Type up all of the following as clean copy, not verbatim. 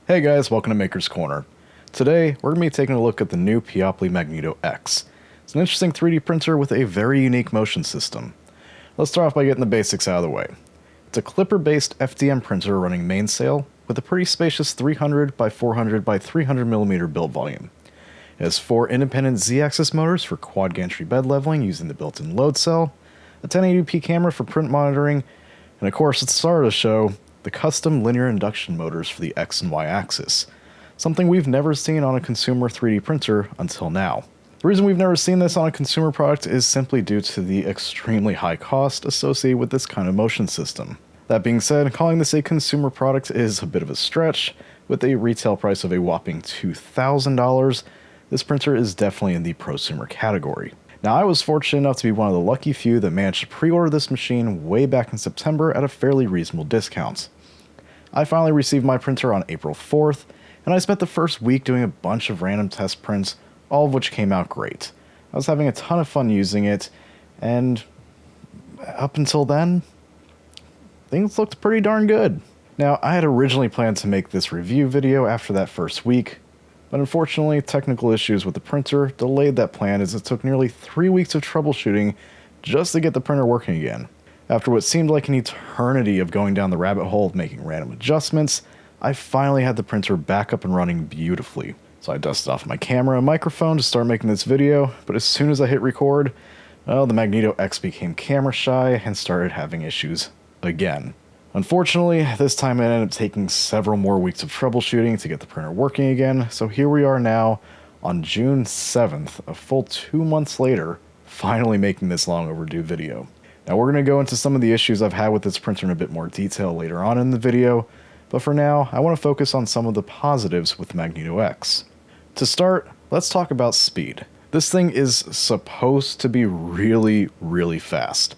Hey guys, welcome to Maker's Corner. Today, we're going to be taking a look at the new Peopoly Magneto X. It's an interesting 3D printer with a very unique motion system. Let's start off by getting the basics out of the way. It's a Clipper-based FDM printer running mainsail with a pretty spacious 300 by 400 by 300 millimeter build volume. It has 4 independent Z-axis motors for quad gantry bed leveling using the built-in load cell, a 1080p camera for print monitoring, and of course, at the start of the show, the custom linear induction motors for the X and Y axis, something we've never seen on a consumer 3D printer until now. The reason we've never seen this on a consumer product is simply due to the extremely high cost associated with this kind of motion system. That being said, calling this a consumer product is a bit of a stretch. With a retail price of a whopping $2,000, this printer is definitely in the prosumer category. Now, I was fortunate enough to be one of the lucky few that managed to pre-order this machine way back in September at a fairly reasonable discount. I finally received my printer on April 4th, and I spent the first week doing a bunch of random test prints, all of which came out great. I was having a ton of fun using it, and up until then, things looked pretty darn good. Now, I had originally planned to make this review video after that first week, but unfortunately, technical issues with the printer delayed that plan as it took nearly 3 weeks of troubleshooting just to get the printer working again. After what seemed like an eternity of going down the rabbit hole of making random adjustments, I finally had the printer back up and running beautifully. So I dusted off my camera and microphone to start making this video, but as soon as I hit record, well, the Magneto X became camera shy and started having issues again. Unfortunately, this time it ended up taking several more weeks of troubleshooting to get the printer working again, so here we are now on June 7th, a full 2 months later, finally making this long overdue video. Now we're going to go into some of the issues I've had with this printer in a bit more detail later on in the video, but for now, I want to focus on some of the positives with Magneto X. To start, let's talk about speed. This thing is supposed to be really, really fast.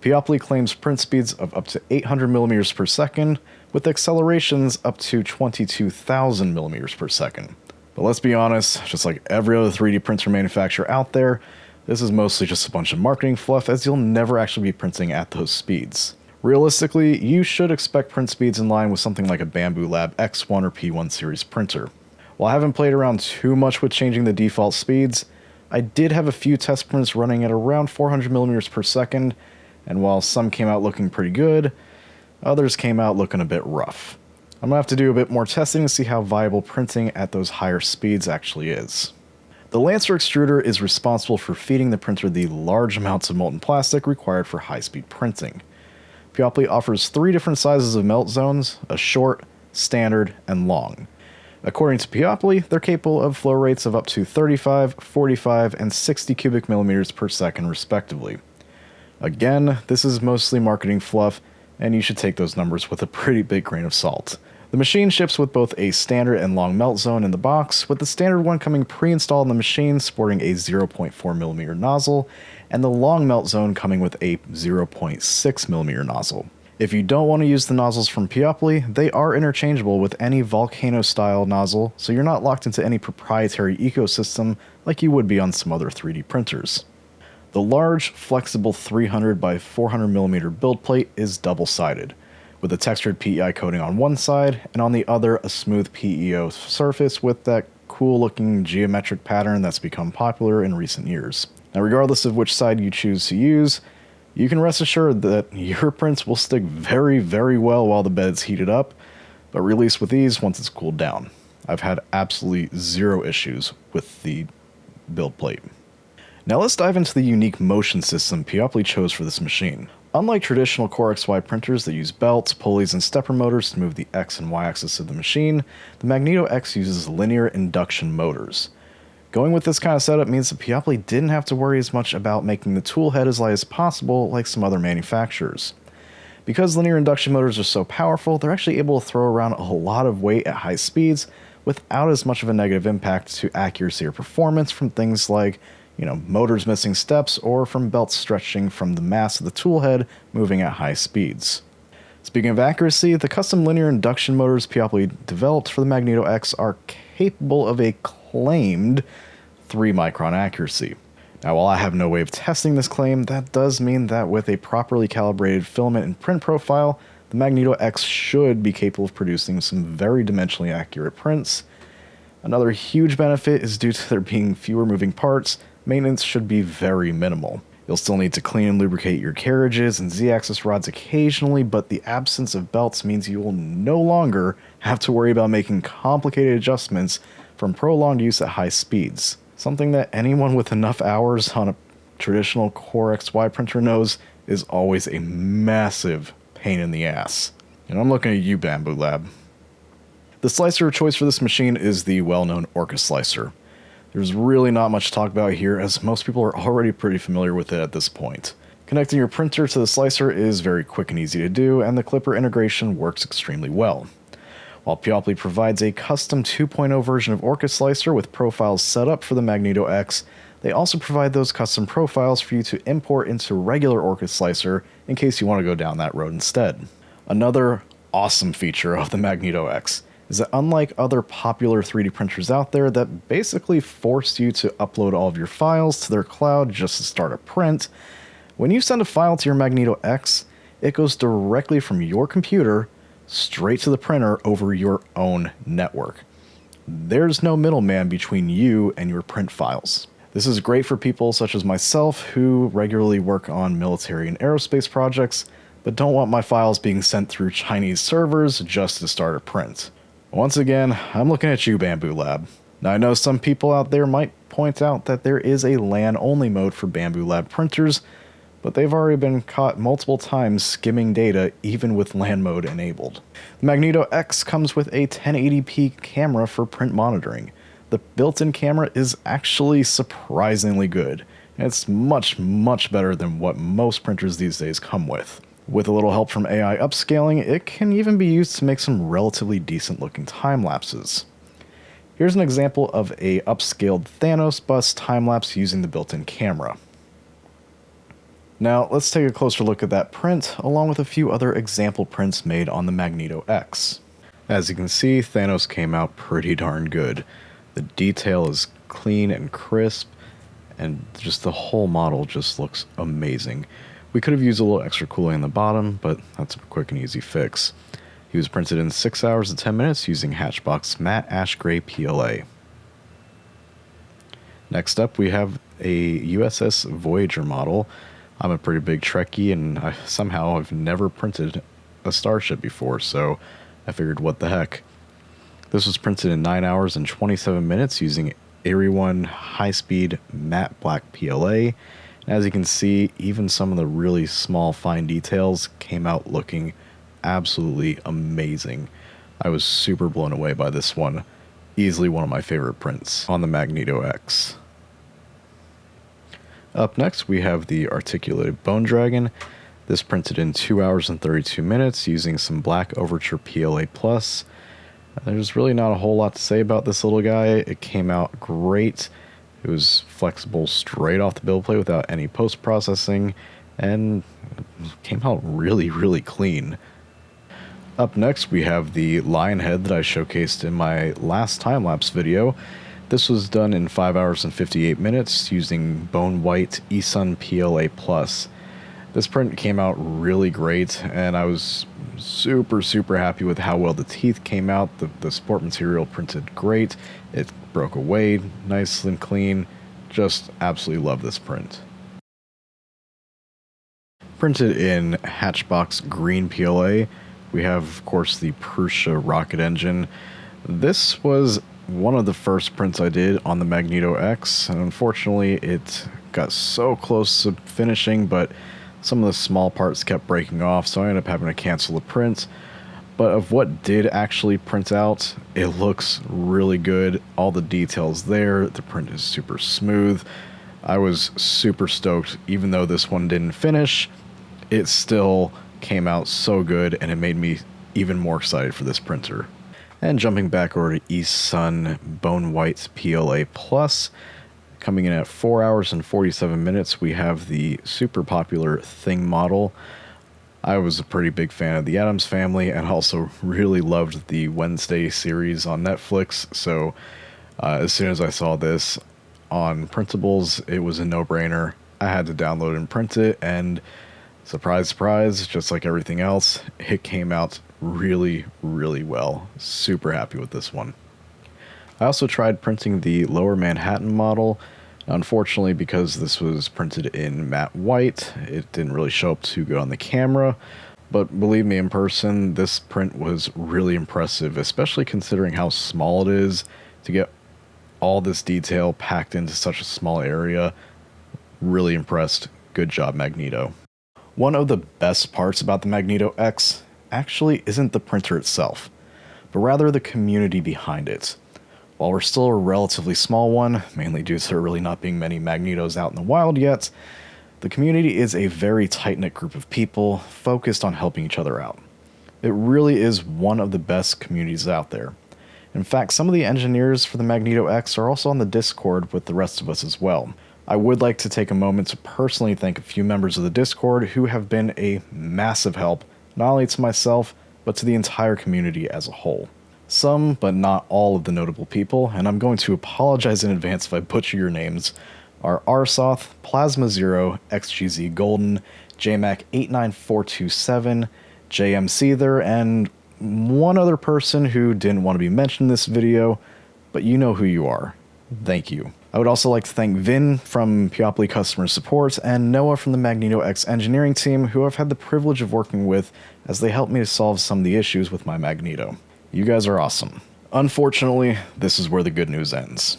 Peopoly claims print speeds of up to 800 millimeters per second, with accelerations up to 22,000 millimeters per second. But let's be honest, just like every other 3D printer manufacturer out there, this is mostly just a bunch of marketing fluff, as you'll never actually be printing at those speeds. Realistically, you should expect print speeds in line with something like a Bamboo Lab X1 or P1 series printer. While I haven't played around too much with changing the default speeds, I did have a few test prints running at around 400 millimeters per second, and while some came out looking pretty good, others came out looking a bit rough. I'm gonna have to do a bit more testing to see how viable printing at those higher speeds actually is. The Lancer extruder is responsible for feeding the printer the large amounts of molten plastic required for high-speed printing. Peopoly offers 3 different sizes of melt zones: a short, standard, and long. According to Peopoly, they're capable of flow rates of up to 35, 45, and 60 cubic millimeters per second respectively. Again, this is mostly marketing fluff, and you should take those numbers with a pretty big grain of salt. The machine ships with both a standard and long melt zone in the box, with the standard one coming pre-installed in the machine sporting a 0.4mm nozzle, and the long melt zone coming with a 0.6mm nozzle. If you don't want to use the nozzles from Peopoly, they are interchangeable with any Volcano-style nozzle, so you're not locked into any proprietary ecosystem like you would be on some other 3D printers. The large, flexible 300 by 400mm build plate is double-sided, with a textured PEI coating on one side, and on the other a smooth PEO surface with that cool-looking geometric pattern that's become popular in recent years. Now, regardless of which side you choose to use, you can rest assured that your prints will stick very, very well while the bed's heated up, but release with ease once it's cooled down. I've had absolutely zero issues with the build plate. Now let's dive into the unique motion system Peopoly chose for this machine. Unlike traditional Core XY printers that use belts, pulleys, and stepper motors to move the X and Y axis of the machine, the Magneto X uses linear induction motors. Going with this kind of setup means that Peopoly didn't have to worry as much about making the tool head as light as possible like some other manufacturers. Because linear induction motors are so powerful, they're actually able to throw around a lot of weight at high speeds without as much of a negative impact to accuracy or performance from things like, motors missing steps, or from belts stretching from the mass of the tool head moving at high speeds. Speaking of accuracy, the custom linear induction motors Peopoly developed for the Magneto X are capable of a claimed 3-micron accuracy. Now, while I have no way of testing this claim, that does mean that with a properly calibrated filament and print profile, the Magneto X should be capable of producing some very dimensionally accurate prints. Another huge benefit is due to there being fewer moving parts, maintenance should be very minimal. You'll still need to clean and lubricate your carriages and Z-axis rods occasionally, but the absence of belts means you will no longer have to worry about making complicated adjustments from prolonged use at high speeds. Something that anyone with enough hours on a traditional Core XY printer knows is always a massive pain in the ass. And I'm looking at you, Bamboo Lab. The slicer of choice for this machine is the well-known Orca slicer. There's really not much to talk about here, as most people are already pretty familiar with it at this point. Connecting your printer to the slicer is very quick and easy to do, and the Clipper integration works extremely well. While Peopoly provides a custom 2.0 version of Orca Slicer with profiles set up for the Magneto X, they also provide those custom profiles for you to import into regular Orca Slicer in case you want to go down that road instead. Another awesome feature of the Magneto X is that unlike other popular 3D printers out there that basically force you to upload all of your files to their cloud just to start a print, when you send a file to your Magneto X, it goes directly from your computer straight to the printer over your own network. There's no middleman between you and your print files. This is great for people such as myself who regularly work on military and aerospace projects, but don't want my files being sent through Chinese servers just to start a print. Once again, I'm looking at you, Bamboo Lab. Now I know some people out there might point out that there is a LAN-only mode for Bamboo Lab printers, but they've already been caught multiple times skimming data even with LAN mode enabled. The Magneto X comes with a 1080p camera for print monitoring. The built-in camera is actually surprisingly good, and it's much better than what most printers these days come with. With a little help from AI upscaling, it can even be used to make some relatively decent looking time lapses. Here's an example of a upscaled Thanos bust time lapse using the built-in camera. Now let's take a closer look at that print along with a few other example prints made on the Magneto X. As you can see, Thanos came out pretty darn good. The detail is clean and crisp, and just the whole model just looks amazing. We could have used a little extra cooling on the bottom, but that's a quick and easy fix. He was printed in 6 hours and 10 minutes using Hatchbox Matte Ash Gray PLA. Next up, we have a USS Voyager model. I'm a pretty big Trekkie, and somehow I've never printed a starship before, so I figured what the heck. This was printed in 9 hours and 27 minutes using One high-speed matte black PLA. As you can see, even some of the really small fine details came out looking absolutely amazing. I was super blown away by this one. Easily one of my favorite prints on the Magneto X. Up next, we have the articulated Bone Dragon. This printed in 2 hours and 32 minutes using some black Overture PLA+. There's really not a whole lot to say about this little guy. It came out great. It was flexible straight off the build plate without any post-processing, and came out really clean. Up next, we have the lion head that I showcased in my last time-lapse video. This was done in 5 hours and 58 minutes using Bone White eSun PLA+. This print came out really great, and I was super happy with how well the teeth came out. The support material printed great. It broke away nice and clean. Just absolutely love this print. Printed in Hatchbox Green PLA, we have, of course, the Prusa rocket engine. This was one of the first prints I did on the Magneto X, and unfortunately it got so close to finishing, but some of the small parts kept breaking off, so I ended up having to cancel the print. But of what did actually print out, it looks really good. All the details there, the print is super smooth. I was super stoked. Even though this one didn't finish, it still came out so good, and it made me even more excited for this printer. And jumping back over to eSun Bone White PLA+, coming in at 4 hours and 47 minutes, we have the super popular Thing model. I was a pretty big fan of the Addams Family, and also really loved the Wednesday series on Netflix, so as soon as I saw this on printables, it was a no-brainer. I had to download and print it, and Surprise, surprise, just like everything else, it came out really, really well. Super happy with this one. I also tried printing the Lower Manhattan model. Unfortunately, because this was printed in matte white, it didn't really show up too good on the camera. But believe me, in person, this print was really impressive, especially considering how small it is to get all this detail packed into such a small area. Really impressed. Good job, Magneto. One of the best parts about the Magneto X actually isn't the printer itself, but rather the community behind it. While we're still a relatively small one, mainly due to there really not being many Magnetos out in the wild yet, the community is a very tight-knit group of people focused on helping each other out. It really is one of the best communities out there. In fact, some of the engineers for the Magneto X are also on the Discord with the rest of us as well. I would like to take a moment to personally thank a few members of the Discord who have been a massive help, not only to myself, but to the entire community as a whole. Some, but not all of the notable people, and I'm going to apologize in advance if I butcher your names, are Arsoth, Plasma Zero, XGZ Golden, JMac89427, JM Seether, and one other person who didn't want to be mentioned in this video, but you know who you are. Thank you. I would also like to thank Vin from Peopoly Customer Support and Noah from the Magneto X engineering team, who I've had the privilege of working with as they helped me to solve some of the issues with my Magneto. You guys are awesome. Unfortunately, this is where the good news ends.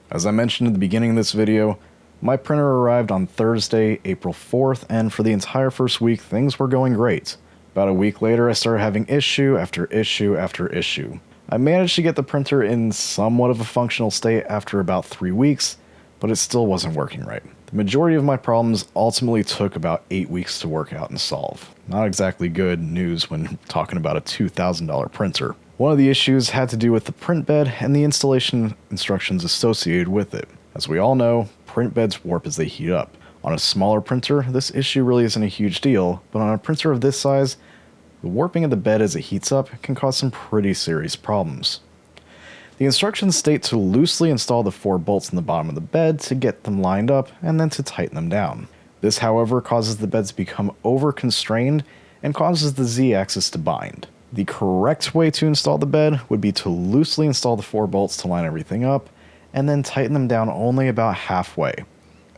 As I mentioned at the beginning of this video, my printer arrived on Thursday, April 4th, and for the entire first week, things were going great. About a week later, I started having issue after issue after issue. I managed to get the printer in somewhat of a functional state after about 3 weeks, but it still wasn't working right. The majority of my problems ultimately took about 8 weeks to work out and solve. Not exactly good news when talking about a $2,000 printer. One of the issues had to do with the print bed and the installation instructions associated with it. As we all know, print beds warp as they heat up. On a smaller printer, this issue really isn't a huge deal, but on a printer of this size, the warping of the bed as it heats up can cause some pretty serious problems. The instructions state to loosely install the 4 bolts in the bottom of the bed to get them lined up and then to tighten them down. This, however, causes the bed to become over-constrained and causes the Z-axis to bind. The correct way to install the bed would be to loosely install the 4 bolts to line everything up and then tighten them down only about halfway.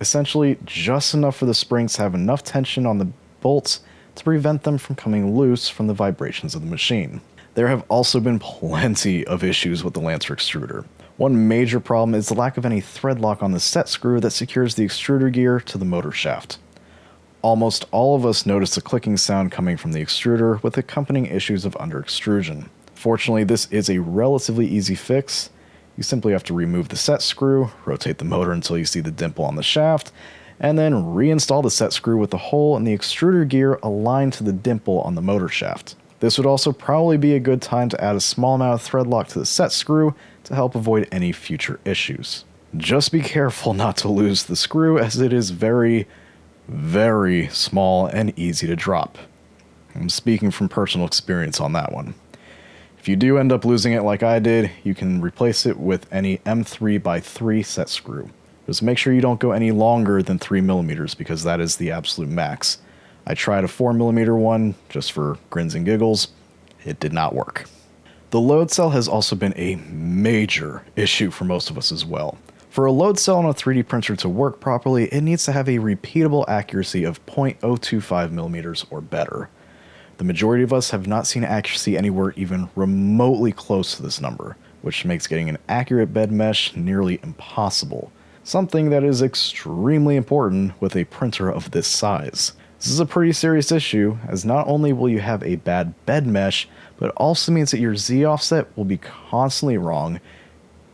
Essentially, just enough for the springs to have enough tension on the bolts to prevent them from coming loose from the vibrations of the machine. There have also been plenty of issues with the Lancer extruder. One major problem is the lack of any thread lock on the set screw that secures the extruder gear to the motor shaft. Almost all of us noticed a clicking sound coming from the extruder with accompanying issues of under extrusion. Fortunately, this is a relatively easy fix. You simply have to remove the set screw, rotate the motor until you see the dimple on the shaft, and then reinstall the set screw with the hole in the extruder gear aligned to the dimple on the motor shaft. This would also probably be a good time to add a small amount of thread lock to the set screw to help avoid any future issues. Just be careful not to lose the screw, as it is very, very small and easy to drop. I'm speaking from personal experience on that one. If you do end up losing it like I did, you can replace it with any M3x3 set screw. Just make sure you don't go any longer than 3mm because that is the absolute max. I tried a 4mm one just for grins and giggles. It did not work. The load cell has also been a major issue for most of us as well. For a load cell on a 3D printer to work properly, it needs to have a repeatable accuracy of 0.025mm or better. The majority of us have not seen accuracy anywhere even remotely close to this number, which makes getting an accurate bed mesh nearly impossible. Something that is extremely important with a printer of this size. This is a pretty serious issue, as not only will you have a bad bed mesh, but it also means that your Z offset will be constantly wrong,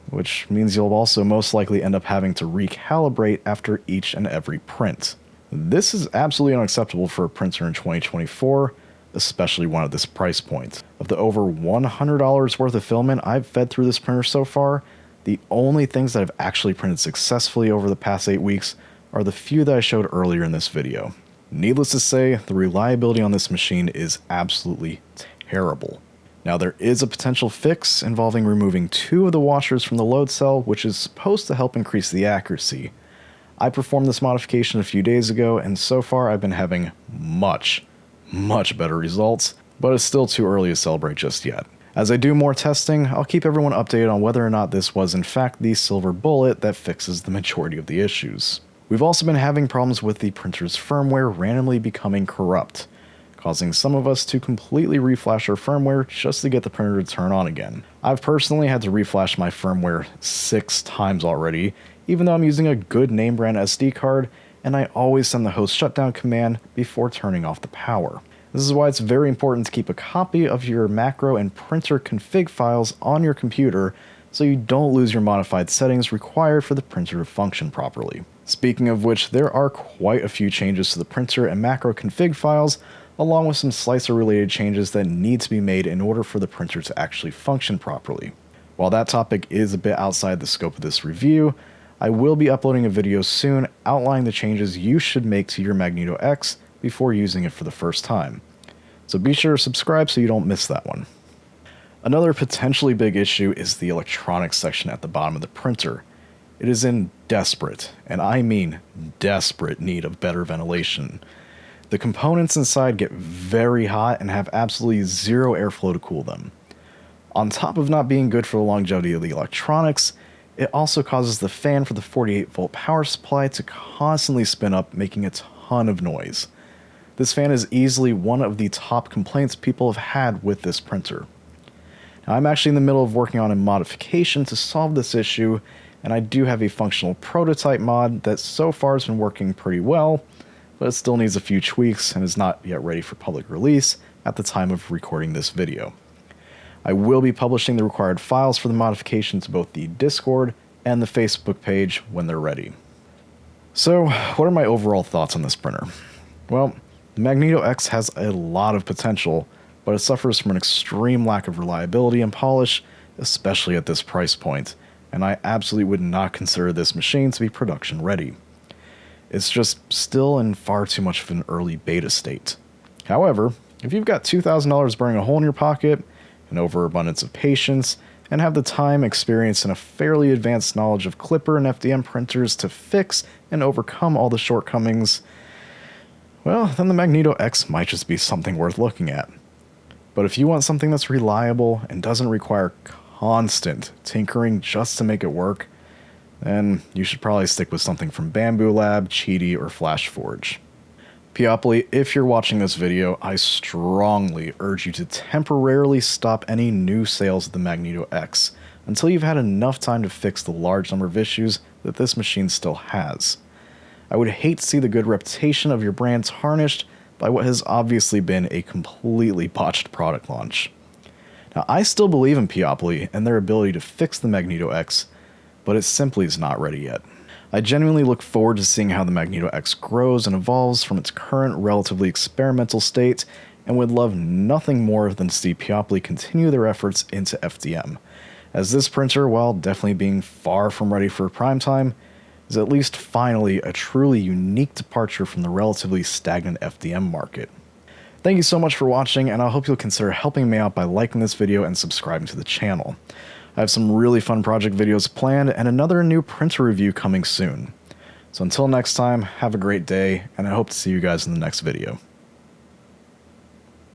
which means you'll also most likely end up having to recalibrate after each and every print. This is absolutely unacceptable for a printer in 2024, especially one at this price point. Of the over $100 worth of filament I've fed through this printer so far, the only things that I've actually printed successfully over the past 8 weeks are the few that I showed earlier in this video. Needless to say, the reliability on this machine is absolutely terrible. Now, there is a potential fix involving removing 2 of the washers from the load cell, which is supposed to help increase the accuracy. I performed this modification a few days ago, and so far I've been having much better results, but it's still too early to celebrate just yet. As I do more testing, I'll keep everyone updated on whether or not this was in fact the silver bullet that fixes the majority of the issues. We've also been having problems with the printer's firmware randomly becoming corrupt, causing some of us to completely reflash our firmware just to get the printer to turn on again. I've personally had to reflash my firmware 6 times already, even though I'm using a good name brand SD card, and I always send the host shutdown command before turning off the power. This is why it's very important to keep a copy of your macro and printer config files on your computer so you don't lose your modified settings required for the printer to function properly. Speaking of which, there are quite a few changes to the printer and macro config files, along with some slicer related changes that need to be made in order for the printer to actually function properly. While that topic is a bit outside the scope of this review, I will be uploading a video soon outlining the changes you should make to your Magneto X before using it for the first time. So be sure to subscribe so you don't miss that one. Another potentially big issue is the electronics section at the bottom of the printer. It is in desperate, and I mean desperate, need of better ventilation. The components inside get very hot and have absolutely zero airflow to cool them. On top of not being good for the longevity of the electronics, it also causes the fan for the 48-volt power supply to constantly spin up, making a ton of noise. This fan is easily one of the top complaints people have had with this printer. Now, I'm actually in the middle of working on a modification to solve this issue, and I do have a functional prototype mod that so far has been working pretty well, but it still needs a few tweaks and is not yet ready for public release at the time of recording this video. I will be publishing the required files for the modification to both the Discord and the Facebook page when they're ready. So, what are my overall thoughts on this printer? Well, the Magneto X has a lot of potential, but it suffers from an extreme lack of reliability and polish, especially at this price point, and I absolutely would not consider this machine to be production ready. It's just still in far too much of an early beta state. However, if you've got $2,000 burning a hole in your pocket, an overabundance of patience, and have the time, experience, and a fairly advanced knowledge of Clipper and FDM printers to fix and overcome all the shortcomings, well, then the Magneto X might just be something worth looking at. But if you want something that's reliable and doesn't require constant tinkering just to make it work, then you should probably stick with something from Bamboo Lab, Cheedy, or FlashForge. Peopoly, if you're watching this video, I strongly urge you to temporarily stop any new sales of the Magneto X until you've had enough time to fix the large number of issues that this machine still has. I would hate to see the good reputation of your brand tarnished by what has obviously been a completely botched product launch. Now, I still believe in Peopoly and their ability to fix the Magneto X, but it simply is not ready yet. I genuinely look forward to seeing how the Magneto X grows and evolves from its current relatively experimental state, and would love nothing more than to see Peopoly continue their efforts into FDM, as this printer, while definitely being far from ready for prime time, is at least finally a truly unique departure from the relatively stagnant FDM market. Thank you so much for watching, and I hope you'll consider helping me out by liking this video and subscribing to the channel. I have some really fun project videos planned and another new printer review coming soon. So until next time, have a great day, and I hope to see you guys in the next video.